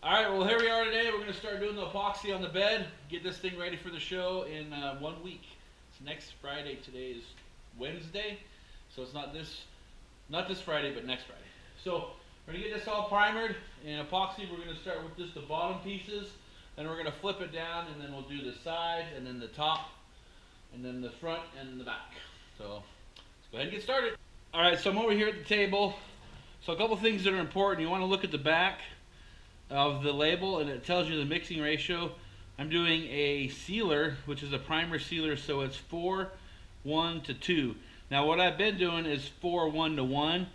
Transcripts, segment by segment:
Alright, well here we are today. We're going to start doing the epoxy on the bed. Get this thing ready for the show in 1 week. It's next Friday. Today is Wednesday. So it's not this Friday, but next Friday. So we're going to get this all primered. In epoxy, we're going to start with just the bottom pieces. Then we're going to flip it down, and then we'll do the sides, and then the top, and then the front, and the back. So let's go ahead and get started. Alright, so I'm over here at the table. So a couple things that are important. You want to look at the back of the label, and it tells you the mixing ratio. I'm doing a sealer, which is a primer sealer, so it's 4:1:2. Now what I've been doing is 4:1:1,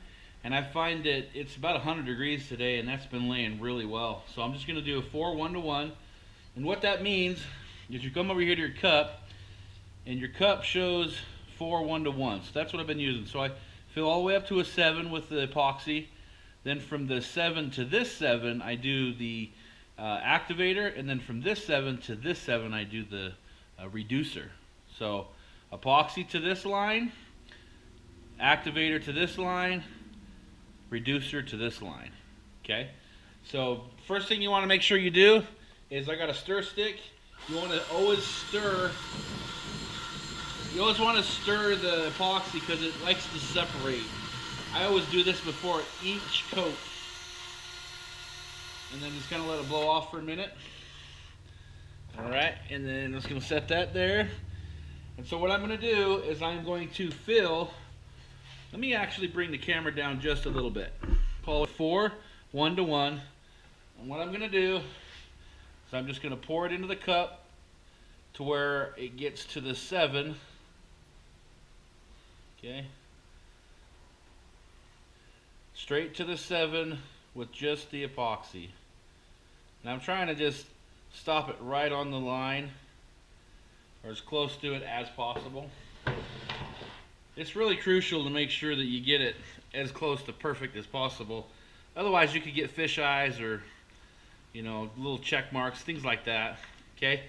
and I find that it's about 100 degrees today, and that's been laying really well. So I'm just going to do a 4:1:1, and what that means is you come over here to your cup, and your cup shows 4:1:1. So that's what I've been using. So I fill all the way up to a 7 with the epoxy. Then from the 7 to this 7, I do the activator, and then from this 7 to this 7, I do the reducer. So epoxy to this line, activator to this line, reducer to this line. Okay. So first thing you want to make sure you do is I got a stir stick. You want to always stir. You always want to stir the epoxy because it likes to separate. I always do this before each coat, and then just kind of let it blow off for a minute. Alright, and then I'm just going to set that there. And so what I'm going to do is I'm going to fill, let me actually bring the camera down just a little bit. Pull it 4:1:1, and what I'm going to do is I'm just going to pour it into the cup to where it gets to the 7. Okay. Straight to the 7 with just the epoxy. Now I'm trying to just stop it right on the line, or as close to it as possible. It's really crucial to make sure that you get it as close to perfect as possible. Otherwise you could get fish eyes, or little check marks, things like that. Okay,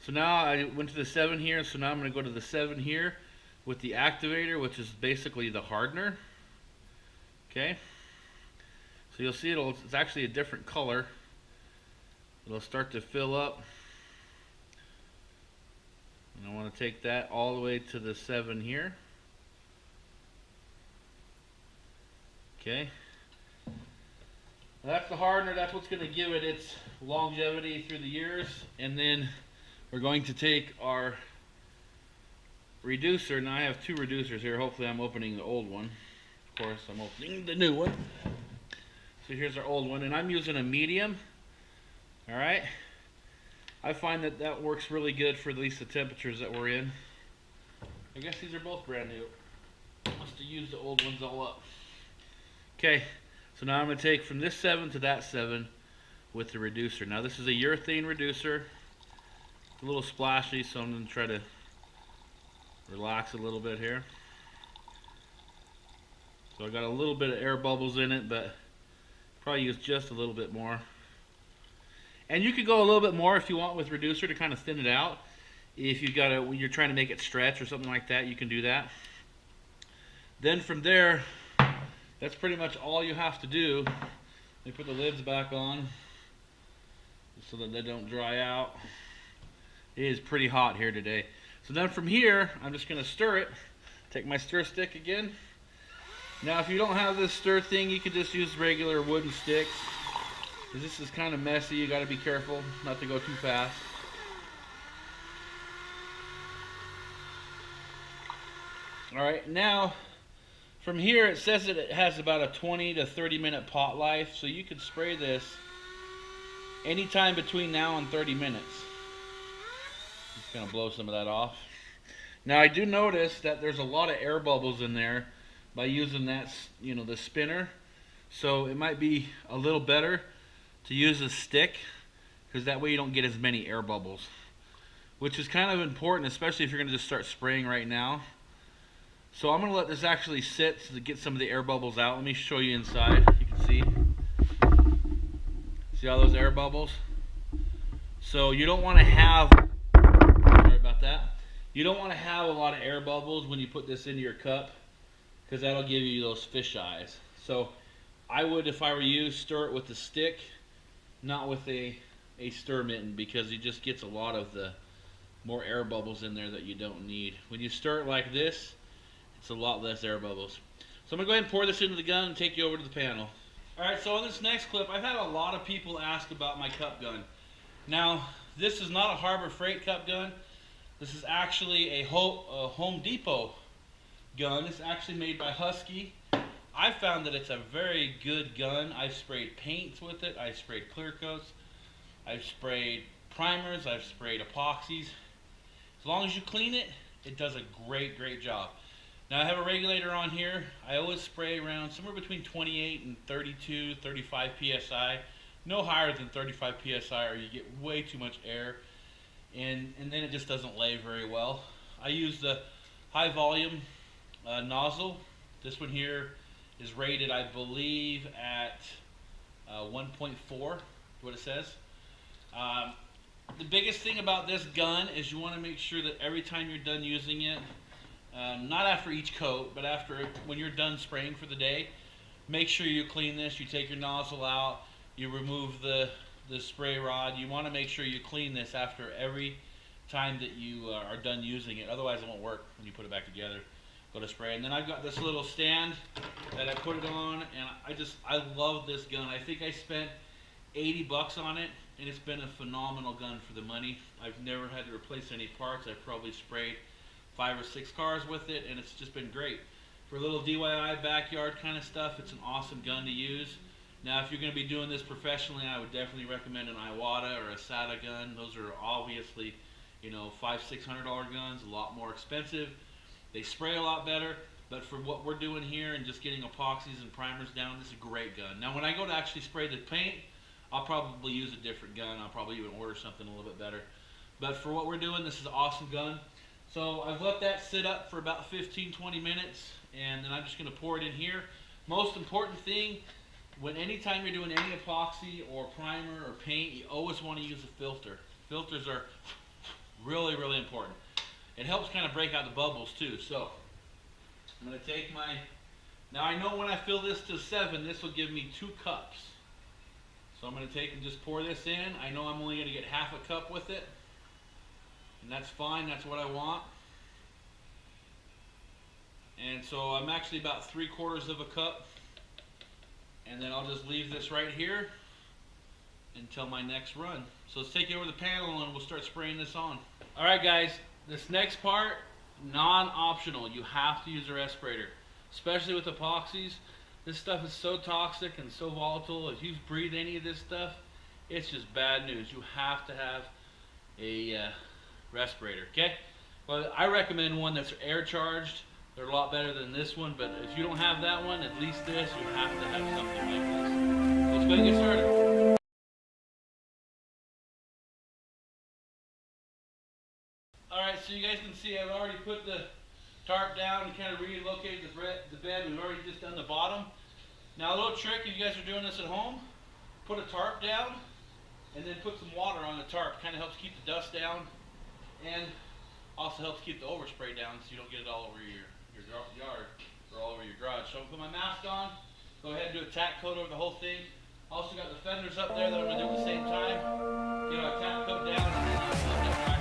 so now I went to the 7 here, so now I'm going to go to the 7 here with the activator, which is basically the hardener. Okay, so you'll see it's actually a different color. It'll start to fill up, and I want to take that all the way to the 7 here. Okay, that's the hardener. That's what's going to give it its longevity through the years. And then we're going to take our reducer. Now I have 2 reducers here. Hopefully I'm opening the old one. Of course I'm opening the new one. So here's our old one, and I'm using a medium. Alright, I find that works really good for at least the temperatures that we're in. I guess these are both brand new. Must have used the old ones all up. Okay, so now I'm going to take from this 7 to that 7 with the reducer. Now this is a urethane reducer. It's a little splashy, so I'm going to try to relax a little bit here. So I got a little bit of air bubbles in it, but probably use just a little bit more. And you could go a little bit more if you want with reducer to kind of thin it out. If you're trying to make it stretch or something like that, you can do that. Then from there, that's pretty much all you have to do. Let me put the lids back on so that they don't dry out. It is pretty hot here today. So then from here, I'm just going to stir it. Take my stir stick again. Now if you don't have this stir thing, you could just use regular wooden sticks, because this is kind of messy. You got to be careful not to go too fast. Alright, now from here it says that it has about a 20 to 30 minute pot life, so you could spray this anytime between now and 30 minutes. Just going to blow some of that off. Now I do notice that there's a lot of air bubbles in there by using that, the spinner. So it might be a little better to use a stick, because that way you don't get as many air bubbles, which is kind of important, especially if you're going to just start spraying right now. So I'm going to let this actually sit to get some of the air bubbles out. Let me show you inside. You can see all those air bubbles. So you don't want to have, sorry about that, you don't want to have a lot of air bubbles when you put this into your cup, because that'll give you those fish eyes. So I would, if I were you, stir it with the stick not with a stir mitten, because it just gets a lot of the more air bubbles in there that you don't need. When you stir it like this, it's a lot less air bubbles. So I'm going to go ahead and pour this into the gun and take you over to the panel. Alright, so on this next clip, I've had a lot of people ask about my cup gun. Now, this is not a Harbor Freight cup gun. This is actually a Home Depot gun. It's actually made by Husky. I found that it's a very good gun. I've sprayed paints with it. I've sprayed clear coats. I've sprayed primers. I've sprayed epoxies. As long as you clean it, it does a great job. Now I have a regulator on here. I always spray around somewhere between 28 and 32, 35 psi. No higher than 35 psi or you get way too much air. And then it just doesn't lay very well. I use the high volume nozzle. This one here is rated, I believe, at 1.4, what it says. The biggest thing about this gun is you want to make sure that every time you're done using it, not after each coat, but when you're done spraying for the day, make sure you clean this. You take your nozzle out, you remove the spray rod. You want to make sure you clean this after every time that you are done using it. Otherwise it won't work when you put it back together. Go to spray. And then I've got this little stand that I put it on, and I love this gun. I think I spent 80 bucks on it, and it's been a phenomenal gun for the money. I've never had to replace any parts. I've probably sprayed 5 or 6 cars with it, and it's just been great. For a little DIY backyard kind of stuff, it's an awesome gun to use. Now, if you're going to be doing this professionally, I would definitely recommend an Iwata or a SATA gun. Those are obviously, you know, $500–600 guns, a lot more expensive. They spray a lot better, but for what we're doing here and just getting epoxies and primers down, this is a great gun. Now, when I go to actually spray the paint, I'll probably use a different gun. I'll probably even order something a little bit better. But for what we're doing, this is an awesome gun. So I've let that sit up for about 15–20 minutes, and then I'm just going to pour it in here. Most important thing, anytime you're doing any epoxy or primer or paint, you always want to use a filter. Filters are really important. It helps kind of break out the bubbles too. So I'm going to take now I know when I fill this to 7, this will give me 2 cups. So I'm going to take and just pour this in. I know I'm only going to get half a cup with it, and that's fine. That's what I want. And so I'm actually about 3/4 of a cup, and then I'll just leave this right here until my next run. So let's take you over the panel and we'll start spraying this on. Alright guys, this next part, non-optional. You have to use a respirator, especially with epoxies. This stuff is so toxic and so volatile. If you breathe any of this stuff, it's just bad news. You have to have a respirator, okay? Well, I recommend one that's air charged. They're a lot better than this one, but if you don't have that one, at least this, you have to have something like this. Let's go ahead and get started. Alright, so you guys can see I've already put the tarp down and kind of relocated the bed. We've already just done the bottom. Now a little trick, if you guys are doing this at home, put a tarp down and then put some water on the tarp. Kind of helps keep the dust down and also helps keep the overspray down so you don't get it all over your yard or all over your garage. So I'm going to put my mask on, go ahead and do a tack coat over the whole thing. Also got the fenders up there that I'm going to do at the same time. Get a tack coat down and then I'll flip that back.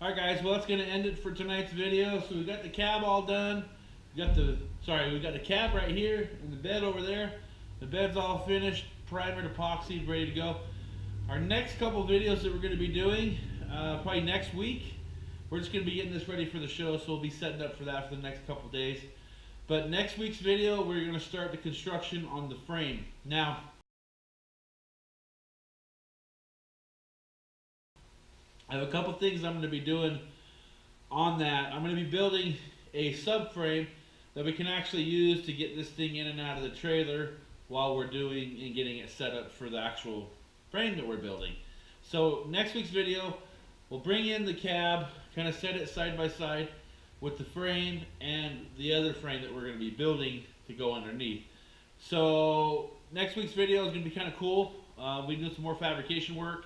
Alright guys, well that's going to end it for tonight's video. So we got the cab all done. We got the cab right here and the bed over there. The bed's all finished, primered, epoxied, ready to go. Our next couple videos that we're going to be doing, probably next week, we're just going to be getting this ready for the show, so we'll be setting up for that for the next couple days. But next week's video, we're going to start the construction on the frame. Now, I have a couple things I'm going to be doing on that. I'm going to be building a subframe that we can actually use to get this thing in and out of the trailer while we're doing and getting it set up for the actual frame that we're building. So next week's video, we'll bring in the cab, kind of set it side by side with the frame and the other frame that we're going to be building to go underneath. So next week's video is going to be kind of cool. We do some more fabrication work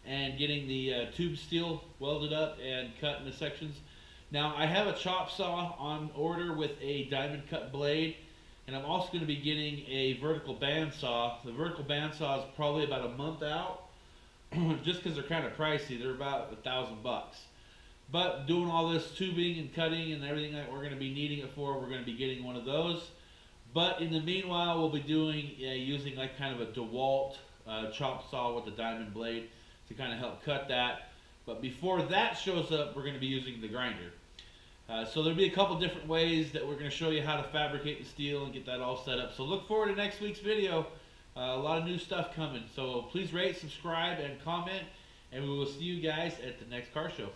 and getting the tube steel welded up and cut into sections. Now I have a chop saw on order with a diamond cut blade, and I'm also going to be getting a vertical band saw. The vertical band saw is probably about a month out, just because they're kind of pricey. They're about $1,000. But doing all this tubing and cutting and everything that we're going to be needing it for, we're going to be getting one of those. But in the meanwhile, we'll be doing using like kind of a DeWalt chop saw with a diamond blade to kind of help cut that. But before that shows up, we're going to be using the grinder. So there'll be a couple different ways that we're going to show you how to fabricate the steel and get that all set up. So look forward to next week's video. A lot of new stuff coming. So please rate, subscribe, and comment. And we will see you guys at the next car show.